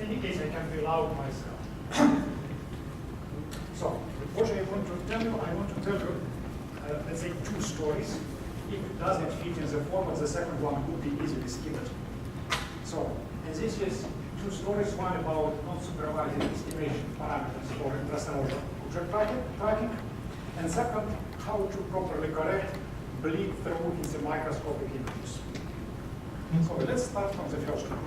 any case, I can fill out myself. So, what I want to tell you, let's say, two stories. If it doesn't fit in the format, the second one would be easily skipped. So, and this is two stories, one about non-supervised estimation parameters for intracellular object tracking, and second, how to properly correct bleed through in the microscopic images. So let's start from the first one.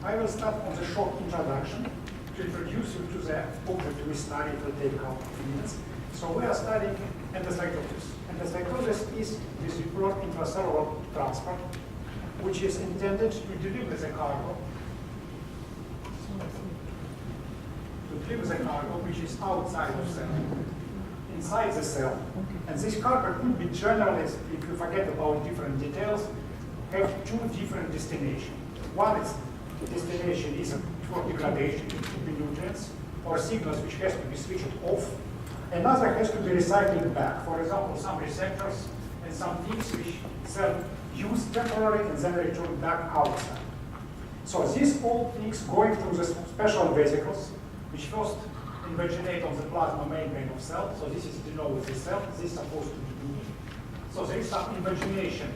I will start on the short introduction to introduce you to the object we study. It will take a couple of minutes. So we are studying endocytosis. Endocytosis is this broad intracellular transport, which is intended to deliver the cargo, which is outside of cell, inside the cell. And this cargo could be generally, if you forget about different details, have two different destinations. One is the destination is for degradation to nutrients or signals which has to be switched off. Another has to be recycled back. For example, some receptors and some things which cell use temporarily and then return back outside. So these all things going through the special vesicles, which first invaginate on the plasma membrane of cell. So this is with the cell. This is supposed to be unique. So there is some invagination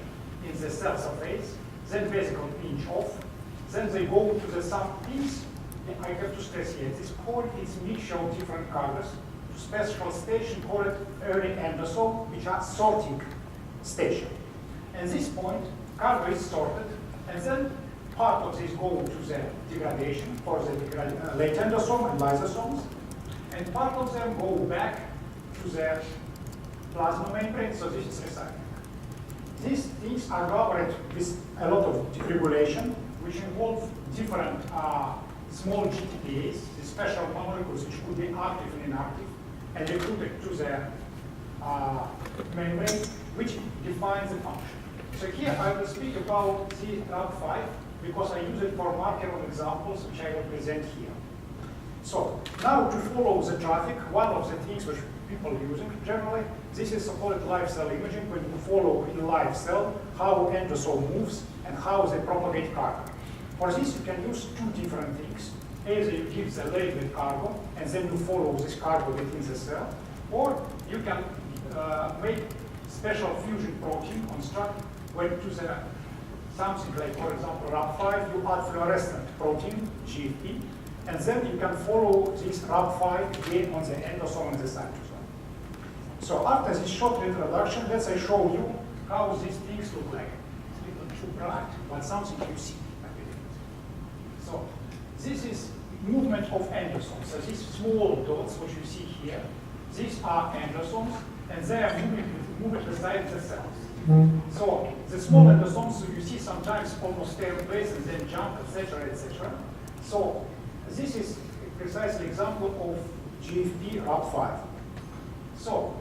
in the cell surface. Then vesicle pinch off. Then they go to the some things. I have to stress here. This code is mixture of different cargos to special station called early endosome, which are sorting station. At this point, cargo is sorted, and then part of this go to the degradation for the late endosome and lysosomes, and part of them go back to the plasma membrane, so this is recycling. These things are governed with a lot of regulation, which involve different small GTPAs, the special molecules which could be active and inactive, and recruited to the membrane, which defines the function. So here I will speak about the RAB5 because I use it for marker of examples which I will present here. So now to follow the traffic, one of the things which people are using generally, this is so-called live cell imaging, when you follow in live cell how endosome moves and how they propagate cargo. For this you can use two different things. Either you give the labeled cargo and then you follow this cargo within the cell, or you can make special fusion protein construct when to the something like, for example, RAB5, you add fluorescent protein, GFP, and then you can follow this RAB5 again on the endosome and the cytosome. So after this short introduction, let's show you how these things look like. It's a little too bright, but something you see. So this is movement of endosomes. So these small dots, which you see here, these are endosomes, and they are moving beside the cells. So the small endosomes, you see sometimes almost stay in place and then jump, etc., etc. So this is precisely example of GFP RAB5. So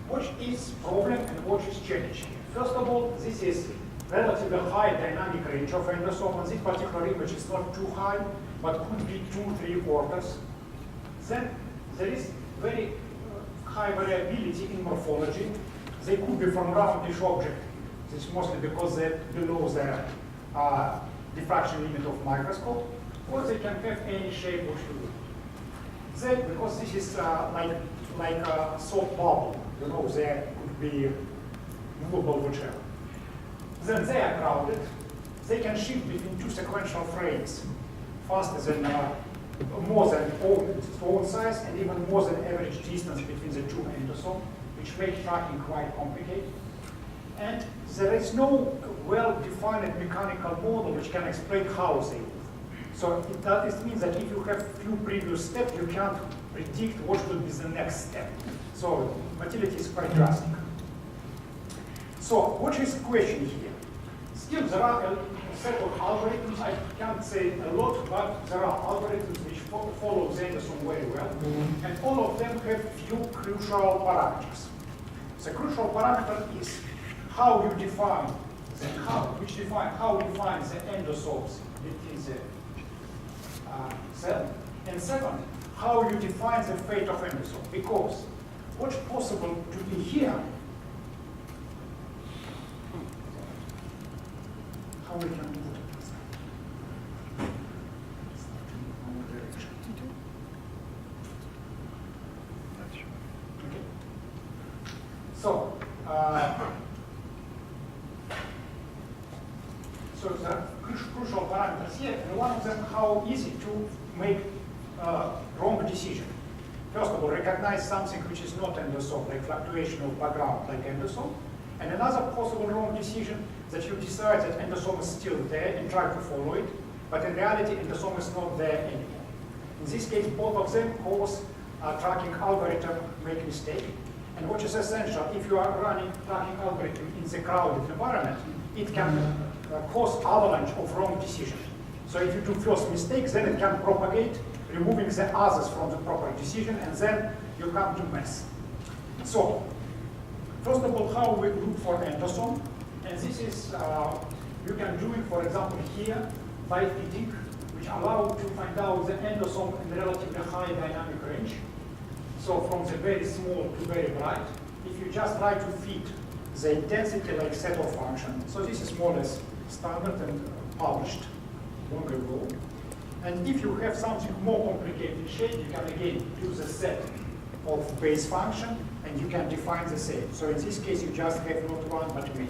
what is problem and what is challenge here? First of all, this is relatively high dynamic range of endosome. On this particular image, it's not too high, but could be 2-3 orders. Then there is very high variability in morphology. They could be from roundish object. This is mostly because they're below the diffraction limit of microscope, or they can have any shape which you do. Then, because this is like a soap bubble, they could be movable, whichever. Then they are crowded. They can shift between two sequential frames faster than more than own size and even more than average distance between the two endosomes, which make tracking quite complicated. And there is no well-defined mechanical model which can explain how they move. So it means that if you have few previous steps, you can't predict what will be the next step. So motility is quite drastic. So what is the question here? Still, there are a set of algorithms. I can't say a lot, but there are algorithms which follow the endosome very well. And all of them have few crucial parameters. The crucial parameter is how you define how you define the endosomes within the cell. And second, how you define the fate of endosome. Because what's possible to be here, how we can do it. So there are crucial parameters here, and one of them, how easy to make wrong decision. First of all, recognize something which is not endosome, like fluctuation of background, like endosome. And another possible wrong decision that you decide that endosome is still there and try to follow it, but in reality, endosome is not there anymore. In this case, both of them cause tracking algorithm make mistake. And what is essential, if you are running tracking algorithm in the crowded environment, it can cause avalanche of wrong decisions. So if you do first mistakes, then it can propagate, removing the others from the proper decision, and then you come to mess. So, first of all, how we look for endosome, and this is, you can do it, for example, here, by fitting, which allow to find out the endosome in relatively high dynamic range. So from the very small to very bright, if you just try to fit the intensity like set of function, so this is more or less standard and published long ago. And if you have something more complicated shape, you can again use a set of base function and you can define the same. So in this case, you just have not one but many.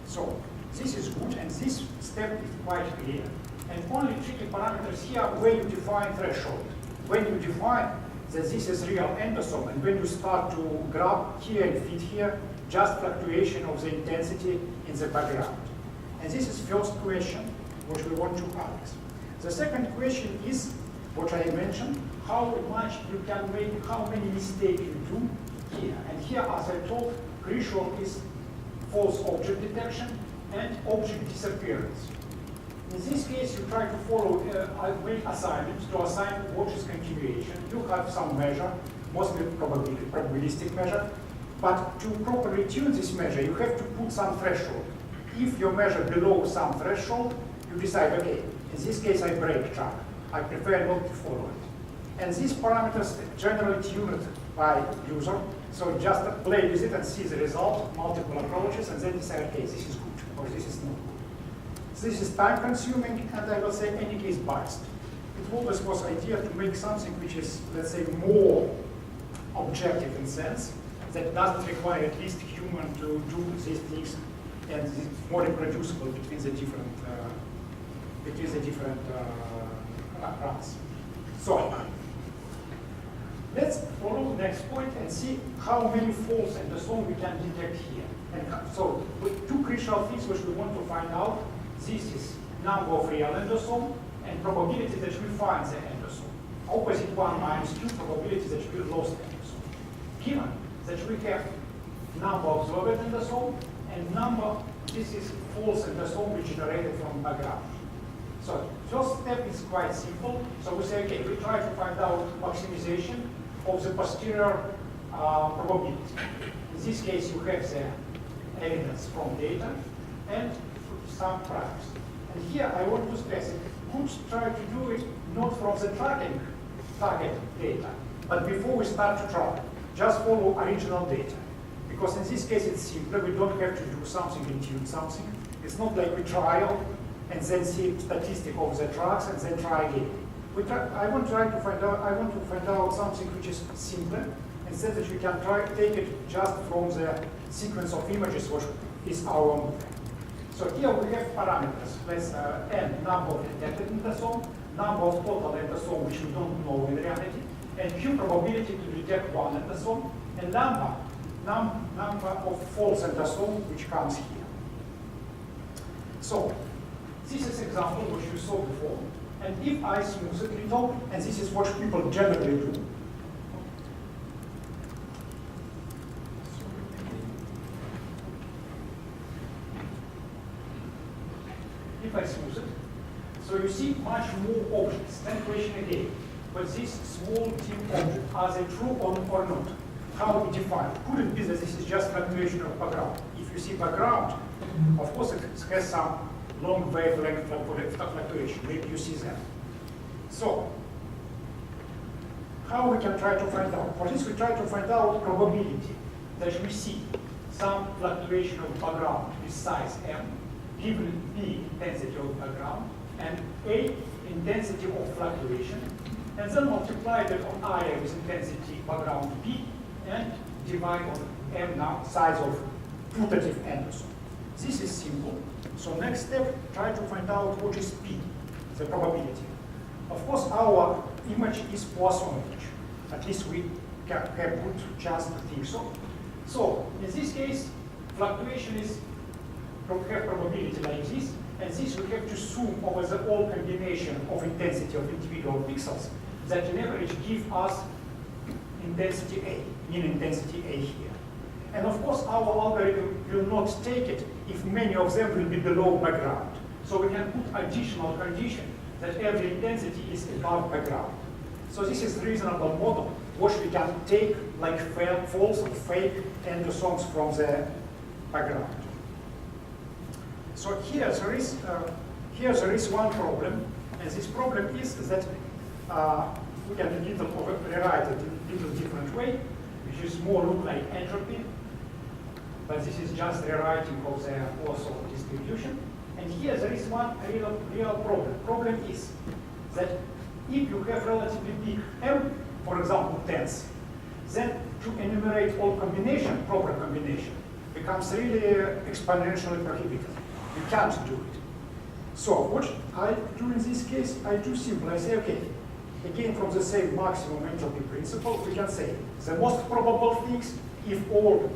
So this is good, and this step is quite clear. And only tricky parameters here where you define threshold. When you define that this is real endosome, and when you start to grab here and fit here, just fluctuation of the intensity in the background. And this is first question which we want to ask. The second question is what I mentioned, how much you can make, how many mistakes you do here. And here, as I told, crucial is false object detection and object disappearance. In this case, you try to follow, make assignments to assign what is continuation. You have some measure, mostly probabilistic measure, but to properly tune this measure, you have to put some threshold. If your measure below some threshold, you decide, okay, in this case I break track. I prefer not to follow it. And these parameters generally tuned by user, so just play with it and see the result, multiple approaches, and then decide, okay, this is good, or this is not good. This is time consuming, and I will say, in any case, biased. It always was idea to make something which is, let's say, more objective in sense, that doesn't require at least human to do these things, and it's more reproducible between the different runs. So let's follow the next point and see how many faults in the song we can detect here. And so with two crucial things which we want to find out. This is number of real endosome and probability that we find the endosome. Opposite 1 minus 2 probability that we lost endosome. Given that we have number of observed endosome and number, this is false endosome which generated from background. So first step is quite simple. So we say, okay, we try to find out maximization of the posterior probability. In this case, you have the evidence from data and some priors. And here I want to stress it. Could try to do it not from the tracking target data, but before we start to track, just follow original data. Because in this case, it's simpler. We don't have to do something and tune something. It's not like we trial and then see statistic of the tracks and then try again. I want to find out something which is simpler, instead that we can take it just from the sequence of images, which is our model. So here we have parameters. Let's n number of detected endosome, number of total endosome which we don't know in reality, and q probability to detect one endosome, and number of false endosome which comes here. So this is example which you saw before, and if I smooth it a little, and this is what people generally do. If I smooth it, so you see much more objects. Then question again, but this small team object, are they true or not? How we define? Could it be that this is just fluctuation of background? If you see background, of course it has some long wavelength fluctuation. Maybe you see that. So, how we can try to find out? For this, we try to find out probability that we see some fluctuation of background with size m, given b intensity of background, and a intensity of fluctuation, and then multiply that on area with intensity background b, and divide on m now size of putative endosome. This is simple. So next step, try to find out what is P, the probability. Of course, our image is Poisson image. At least we have good chance to think so. So in this case, fluctuation is have probability like this, and this we have to sum over the whole combination of intensity of individual pixels that in average give us intensity A, mean intensity A here. And of course, our algorithm will not take it if many of them will be below background. So we can put additional condition that every intensity is above background. So this is reasonable model, which we can take like false or fake endosomes from the background. So here there is one problem, and this problem is that we can rewrite it in a little different way, which is more look like entropy, but this is just rewriting of the Poisson distribution. And here there is one real problem. Problem is that if you have relatively big M, for example, tens, then to enumerate all combination, proper combination, becomes really exponentially prohibitive. You can't do it. So what I do in this case, I do simple. I say, okay, again from the same maximum entropy principle, we can say the most probable things if all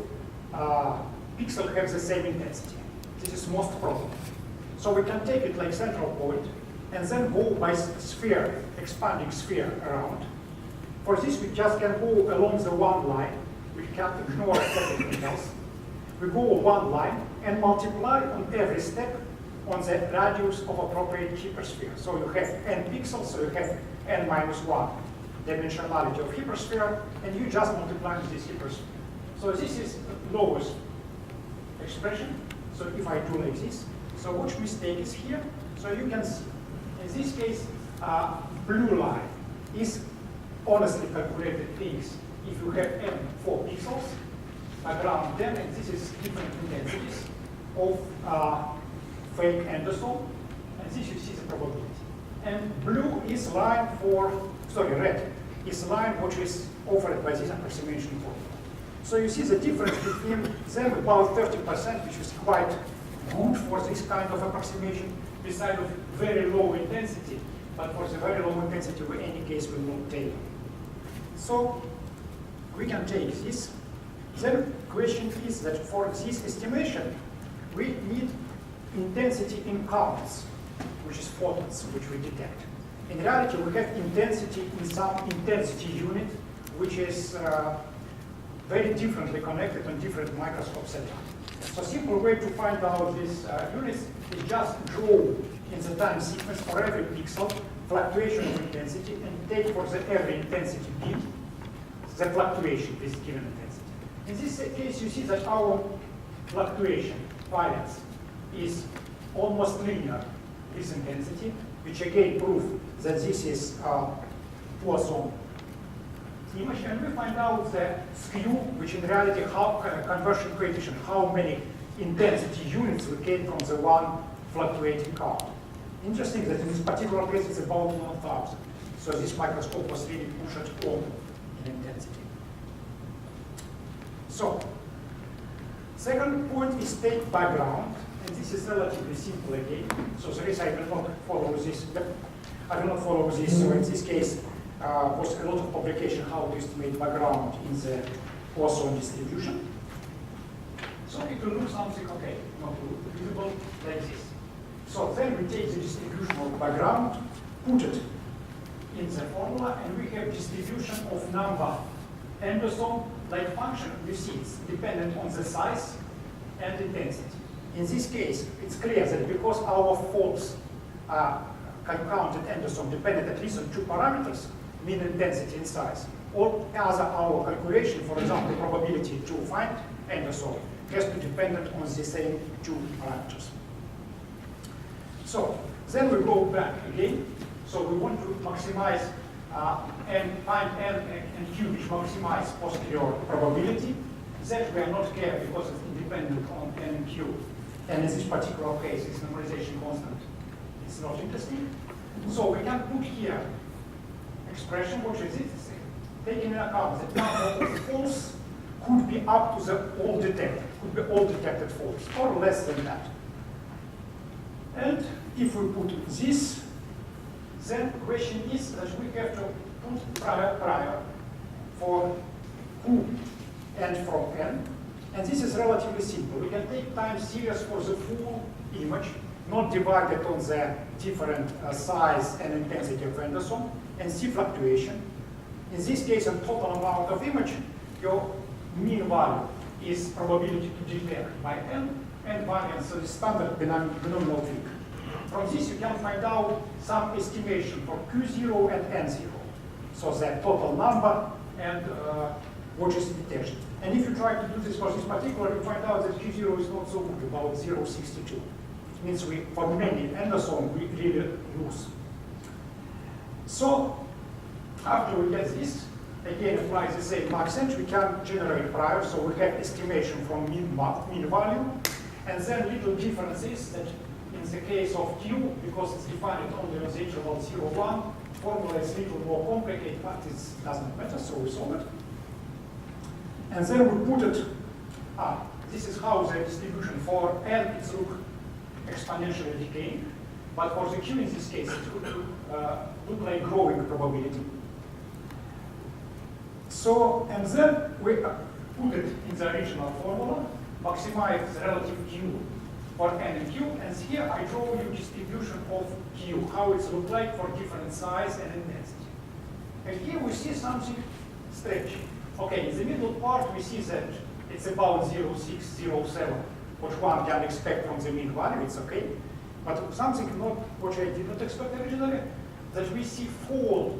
pixels have the same intensity. This is most probable. So we can take it like central point and then go by sphere, expanding sphere around. For this, we just can go along the one line. We can ignore everything else. We go one line and multiply on every step on the radius of appropriate hypersphere. So you have n pixels, so you have n minus 1 dimensionality of hypersphere, and you just multiply with this hypersphere. So this is the lowest expression. So if I do like this, so which mistake is here? So you can see, in this case, blue line is honestly calculated things if you have n 4 pixels, background 10, and this is different intensities of fake endosome, and this you see the probability. And blue is line red is line which is offered by this approximation formula. So you see the difference between them about 30%, which is quite good for this kind of approximation, beside of very low intensity, but for the very low intensity, in any case, we will take. So we can take this. Then question is that for this estimation, we need intensity in counts, which is photons, which we detect. In reality, we have intensity in some intensity unit, which is very differently connected on different microscope setup. So simple way to find out these units is just draw in the time sequence for every pixel fluctuation of intensity and take for the every intensity bit the fluctuation with given intensity. In this case, you see that our fluctuation variance is almost linear with intensity, which again proves that this is Poisson image, and we find out the skew, which in reality how conversion coefficient, how many intensity units we get from the one fluctuating count. Interesting that in this particular case it's about 1,000. So this microscope was really pushed all in intensity. So second point is take background, and this is relatively simple again. So there is I will not follow this. So in this case. Was a lot of publication how to estimate background in the Poisson distribution. So it will look something okay, not visible like this. So then we take the distribution of background, put it in the formula, and we have distribution of number endosome like function. You see it's dependent on the size and intensity. In this case, it's clear that because our false counted endosome depended at least on two parameters, mean intensity and size. All other our calculation, for example, probability to find endosome, has to depend on the same two parameters. So then we go back again. So we want to maximize and find n and q which maximize posterior probability. That we are not care because it's independent on n and q. And in this particular case, it's normalization constant. It's not interesting. So we can put here expression, which is it? Taking into account that number of false could be up to the all detected, could be all detected false, or less than that. And if we put this, then the question is that we have to put prior for who and from n. And this is relatively simple. We can take time series for the full image, not divided on the different size and intensity of endosome, and see fluctuation. In this case, on total amount of image, your mean value is probability to detect by n, and variance, so the standard binomial thing. From this, you can find out some estimation for Q0 and N0. So the total number and what is detection. And if you try to do this for this particular, you find out that Q0 is not so good, about 0.62. It means for many endosomes, we really lose. So after we get this, again apply the same MaxEnt, we can generate prior, so we have estimation from mean value, and then little difference is that in the case of Q, because it's defined only on the interval 0, 1, formula is a little more complicated, but it doesn't matter, so we solve it. And then we put it, this is how the distribution for n is exponentially decaying, but for the Q in this case, it would look like growing probability. So, and then we put it in the original formula, maximize the relative Q for n and Q, and here I draw you distribution of Q, how it looks like for different size and intensity. And here we see something strange. Okay, in the middle part we see that it's about 0.6, 0.7, which one can expect from the mean value, it's okay. But something not which I did not expect originally, that we see fall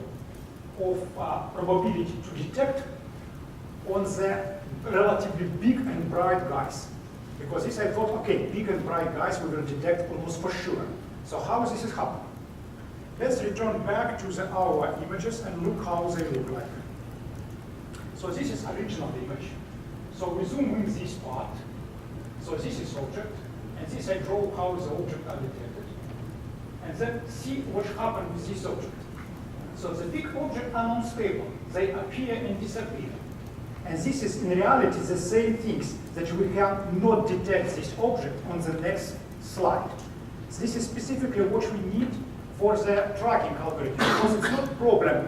of probability to detect on the relatively big and bright guys. Because this I thought, okay, big and bright guys we will detect almost for sure. So how this is happening? Let's return back to our images and look how they look like. So this is original image. So we zoom in this part. So this is object, and this I draw how the object are detected. And then see what happened with this object. So the big objects are unstable. They appear and disappear. And this is in reality the same things that we can not detect this object on the next slide. So this is specifically what we need for the tracking algorithm. Because it's not a problem,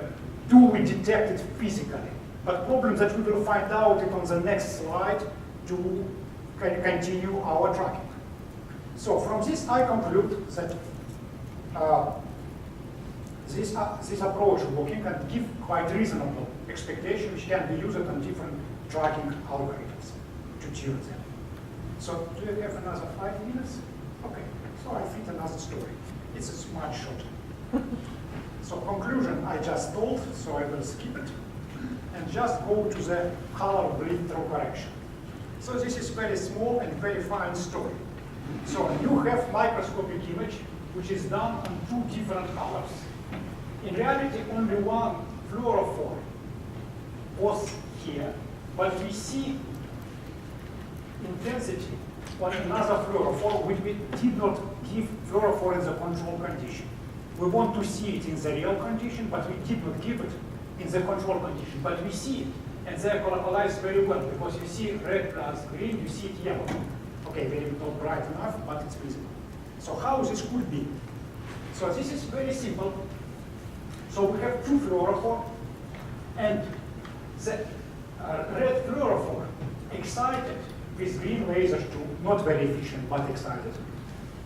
do we detect it physically? But problem that we will find out it on the next slide to continue our tracking. So from this I conclude that this approach working and give quite reasonable expectation which can be used on different tracking algorithms to tune them. So do you have another 5 minutes? Okay, so I think another story. It's a smart shot. So conclusion I just told, so I will skip it and just go to the color bleed through correction. So this is very small and very fine story. So you have microscopic image which is done on 2 different colors. In reality, only one fluorophore was here, but we see intensity on another fluorophore which we did not give fluorophore in the control condition. We want to see it in the real condition, but we did not give it in the control condition. But we see it, and they are colorized very well, because you see red plus green, you see it yellow. Okay, maybe not bright enough, but it's visible. So how this could be? So this is very simple. So we have 2 fluorophore, and the red fluorophore excited with green lasers too, not very efficient, but excited.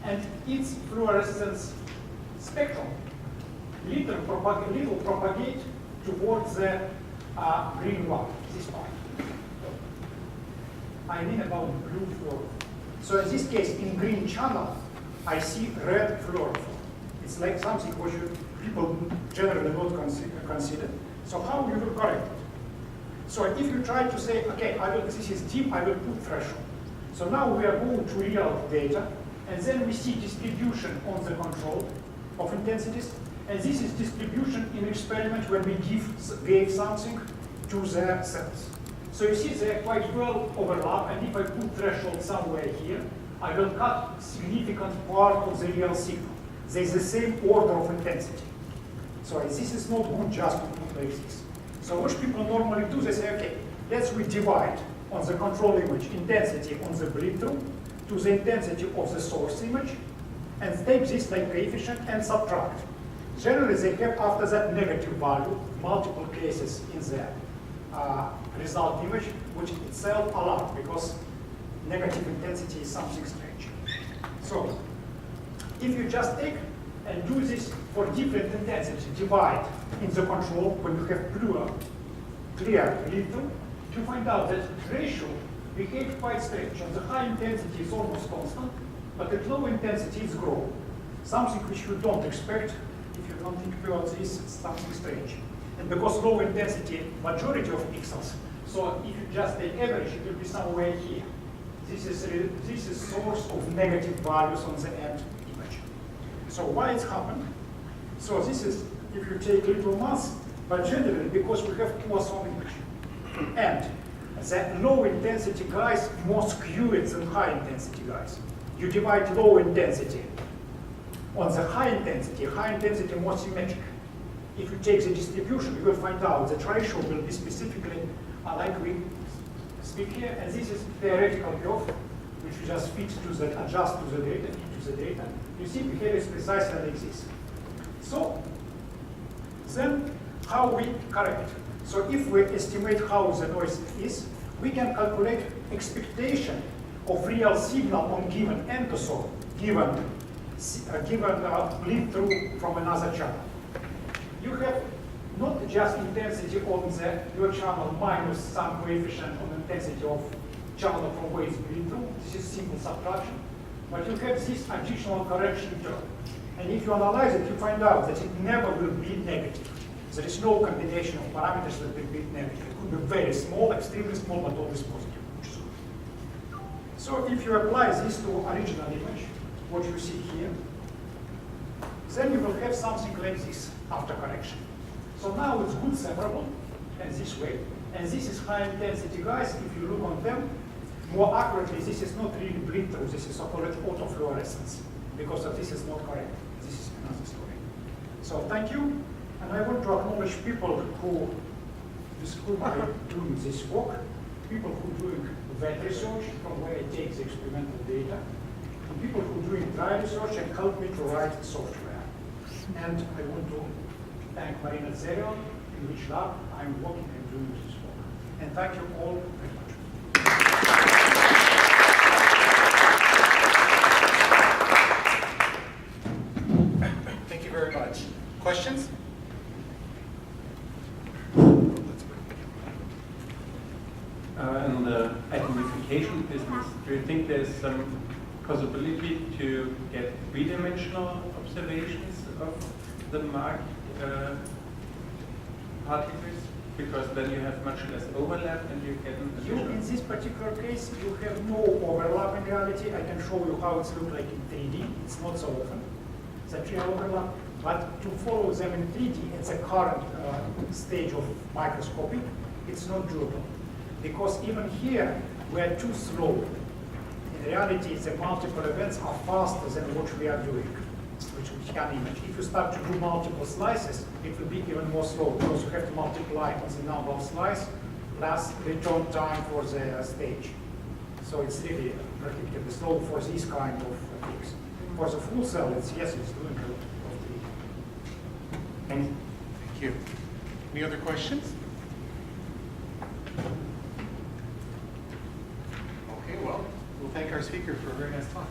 And its fluorescence spectrum little propagate towards the green one, this part. I mean about blue fluorophore. So in this case, in green channel, I see red fluorophore. It's like something which people generally not consider. So how you will correct it? So if you try to say, okay, this is dim, I will put threshold. So now we are going to real data, and then we see distribution on the control of intensities. And this is distribution in experiment when we gave something to the cells. So you see they are quite well overlap, and if I put threshold somewhere here, I will cut significant part of the real signal. There is the same order of intensity. So this is not good just to put like this. So what people normally do, they say, okay, let's we divide on the control image intensity on the bleed-through to the intensity of the source image, and take this like coefficient and subtract. Generally, they have after that negative value, multiple cases in the result image, which itself allowed because negative intensity is something strange. So if you just take and do this for different intensity, divide in the control when you have clear bleed-through, you find out that ratio behaves quite strange. On the high intensity is almost constant, but at low intensity it's growing. Something which you don't expect if you don't think about this, it's something strange. And because low intensity, majority of pixels, so if you just take average, it will be somewhere here. This is source of negative values on the end image. So why it's happened? So this is, if you take little mass, but generally because we have Poisson image. And the low intensity guys more skewed than high intensity guys. You divide low intensity on the high intensity more symmetric. If you take the distribution, you will find out that ratio will be specifically like we speak here, and this is theoretical curve, which we just fit to the, adjust to the data, into the data. You see behavior is precisely like this. So then how we correct it? So if we estimate how the noise is, we can calculate expectation of real signal on given entosol, given bleed-through from another channel. You have not just intensity on your channel minus some coefficient on intensity of channel from where it's bleed-through. This is simple subtraction. But you have this additional correction term. And if you analyze it, you find out that it never will be negative. There is no combination of parameters that will be negative. It could be very small, extremely small, but always positive. So if you apply this to original image, what you see here, then you will have something like this after correction. So now it's good separable, and this way. And this is high intensity guys. If you look on them, more accurately, this is not really bleed-through. This is autofluorescence. Because of this is not correct. This is another story. So thank you. And I want to acknowledge people who are doing this work, people who are doing wet research from where I take the experimental data, and people who are doing dry research and help me to write software. And I want to thank Marina Zerion, in which lab I'm working and doing this work. And thank you all very much. Thank you very much. Questions? In the atomification business, do you think there's some possibility to get three-dimensional observations of the marked particles? Because then you have much less overlap and you get an additional... In this particular case, you have no overlap in reality. I can show you how it's look like in 3D. It's not so often. It's real overlap. But to follow them in 3D at the current stage of microscopy, it's not doable. Because even here, we are too slow. In reality, the multiple events are faster than what we are doing, which we can image. If you start to do multiple slices, it will be even more slow, because you have to multiply on the number of slices plus return time for the stage. So it's really prohibitively slow for these kind of things. For the full cell, it's doing a lot of 3D. Thank you. Any other questions? Okay, well, we'll thank our speaker for a very nice talk.